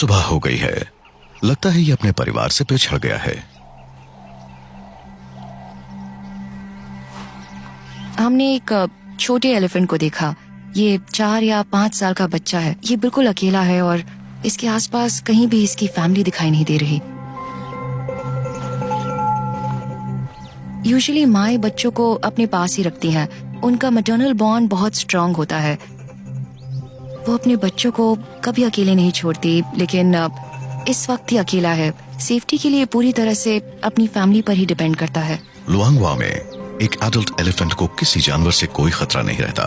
सुबह हो गई है। लगता है ये अपने परिवार से पिछड़ गया है। हमने एक छोटे एलिफेंट को देखा। ये 4 या 5 साल का बच्चा है। ये बिल्कुल अकेला है और इसके आसपास कहीं भी इसकी फैमिली दिखाई नहीं दे रही। यूजुअली माएं बच्चों को अपने पास ही रखती हैं। उनका मैटरनल बॉन्ड बहुत स्ट्रांग होता है। वो अपने बच्चों को कभी अकेले नहीं छोड़ती, लेकिन इस वक्त ही अकेला है। सेफ्टी के लिए पूरी तरह से अपनी फैमिली पर ही डिपेंड करता है। लुआंगवा में एक एडल्ट एलिफेंट को किसी जानवर से कोई खतरा नहीं रहता,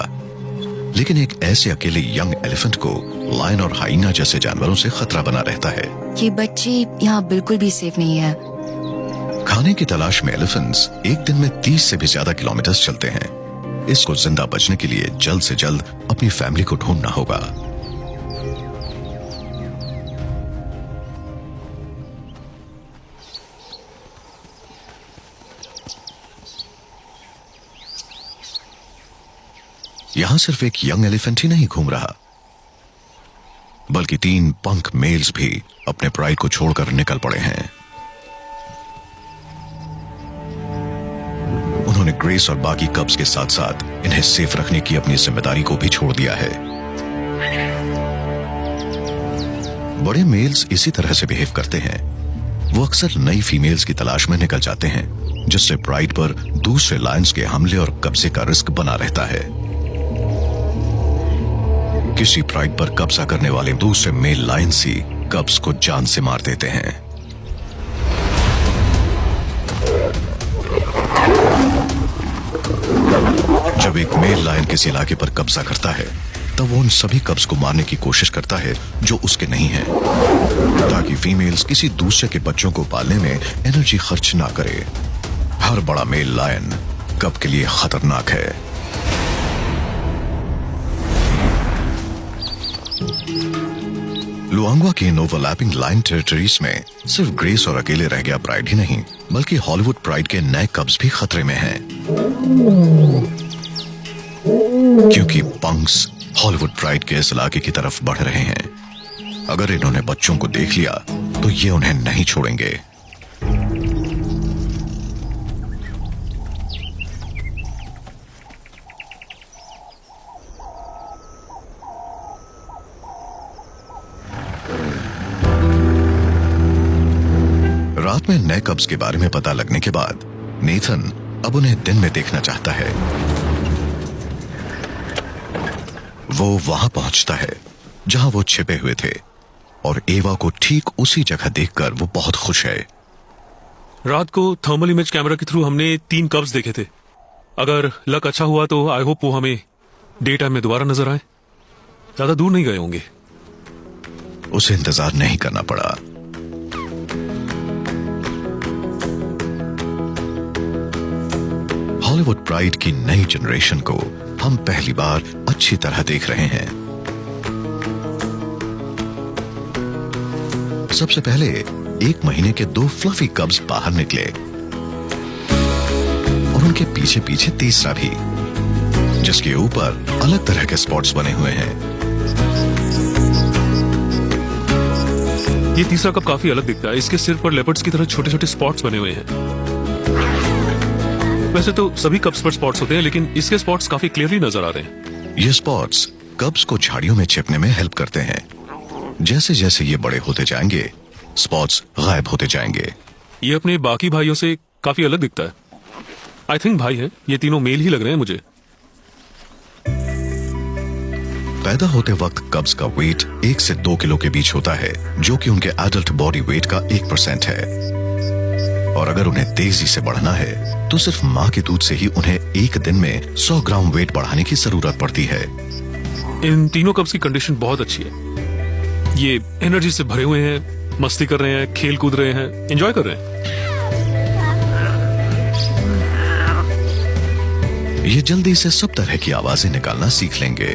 लेकिन एक ऐसे अकेले यंग एलिफेंट को लायन और हाइना जैसे जानवरों से खतरा बना रहता है। ये बच्चे यहाँ बिल्कुल भी सेफ नहीं है। खाने की तलाश में एलिफेंट्स एक दिन में 30 से भी ज्यादा किलोमीटर चलते हैं। इसको जिंदा बचने के लिए जल्द से जल्द अपनी फैमिली को ढूंढना होगा। यहां सिर्फ एक यंग एलिफेंट ही नहीं घूम रहा, बल्कि 3 पंक मेल्स भी अपने प्राइड को छोड़कर निकल पड़े हैं। उन्होंने ग्रेस और बाकी कब्स के साथ साथ इन्हें सेफ रखने की अपनी जिम्मेदारी को भी छोड़ दिया है। बड़े मेल्स इसी तरह से बिहेव करते हैं। वो अक्सर नई फीमेल्स की तलाश में निकल जाते हैं, जिससे प्राइड पर दूसरे लायंस के हमले और कब्जे का रिस्क बना रहता है। किसी प्राइड पर कब्जा करने वाले दूसरे मेल लायंस ही कब्स को जान से मार देते हैं। जब एक मेल लायन किसी इलाके पर कब्जा करता है, तब वो उन सभी कब्स को मारने की कोशिश करता है जो उसके नहीं हैं, ताकि फीमेल्स किसी दूसरे के बच्चों को पालने में एनर्जी खर्च ना करे। हर बड़ा मेल लायन कब के लिए खतरनाक है। लुआंगवा की इन ओवरलैपिंग लाइन टेरिटरीज में सिर्फ ग्रेस और अकेले रह गया प्राइड ही नहीं, बल्कि हॉलीवुड प्राइड के नए कब्स भी खतरे में हैं। क्योंकि पंक्स हॉलीवुड प्राइड के इस इलाके की तरफ बढ़ रहे हैं। अगर इन्होंने बच्चों को देख लिया तो ये उन्हें नहीं छोड़ेंगे। रात में नए कब्स के बारे में पता लगने के बाद नेथन अब उन्हें दिन में देखना चाहता है। वो वहां पहुंचता है जहां वो छिपे हुए थे, और एवा को ठीक उसी जगह देखकर वो बहुत खुश है। रात को थर्मल इमेज कैमरा के थ्रू हमने 3 कब्स देखे थे। अगर लक अच्छा हुआ तो आई होप वो हमें डे टाइम में दोबारा नजर आए। ज्यादा दूर नहीं गए होंगे। उसे इंतजार नहीं करना पड़ा। हॉलीवुड प्राइड की नई जनरेशन को हम पहली बार अच्छी तरह देख रहे हैं। सबसे पहले 1 महीने के 2 फ्लफी कब्स बाहर निकले, और उनके पीछे पीछे तीसरा भी, जिसके ऊपर अलग तरह के स्पॉट्स बने हुए हैं। ये तीसरा कप काफी अलग दिखता है। इसके सिर पर लेपर्ड्स की तरह छोटे छोटे स्पॉट्स बने हुए हैं। वैसे तो सभी कब्स पर स्पॉट्स होते हैं, लेकिन इसके स्पॉट्स काफी क्लियरली नजर आ रहे हैं। ये स्पॉट्स कब्स को झाड़ियों में छिपने में हेल्प करते हैं। जैसे जैसे ये बड़े होते जाएंगे, स्पॉट्स गायब होते जाएंगे। ये अपने बाकी भाइयों से काफी अलग दिखता है। आई थिंक भाई है। ये तीनों मेल ही लग रहे हैं मुझे। पैदा होते वक्त कब्स का वेट 1 से 2 किलो के बीच होता है, जो कि उनके एडल्ट बॉडी वेट का 1% है। और अगर उन्हें तेजी से बढ़ना है तो सिर्फ माँ के दूध से ही उन्हें एक दिन में 100 ग्राम वेट बढ़ाने की जरूरत पड़ती है। इन तीनों कब्स की कंडीशन बहुत अच्छी है। ये एनर्जी से भरे हुए हैं, मस्ती कर रहे हैं, खेल कूद रहे हैं, एंजॉय कर रहे हैं। ये जल्दी से सब तरह की आवाजें निकालना सीख लेंगे।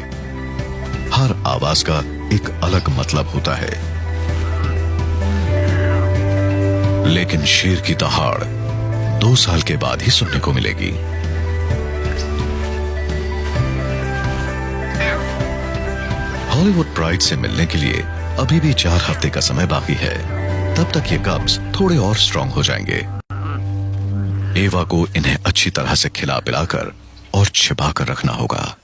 हर आवाज का एक अलग मतलब होता है, लेकिन शेर की दहाड़ 2 साल के बाद ही सुनने को मिलेगी। हॉलीवुड प्राइड से मिलने के लिए अभी भी 4 हफ्ते का समय बाकी है। तब तक ये कब्स थोड़े और स्ट्रांग हो जाएंगे। एवा को इन्हें अच्छी तरह से खिला पिलाकर और छिपा कर रखना होगा।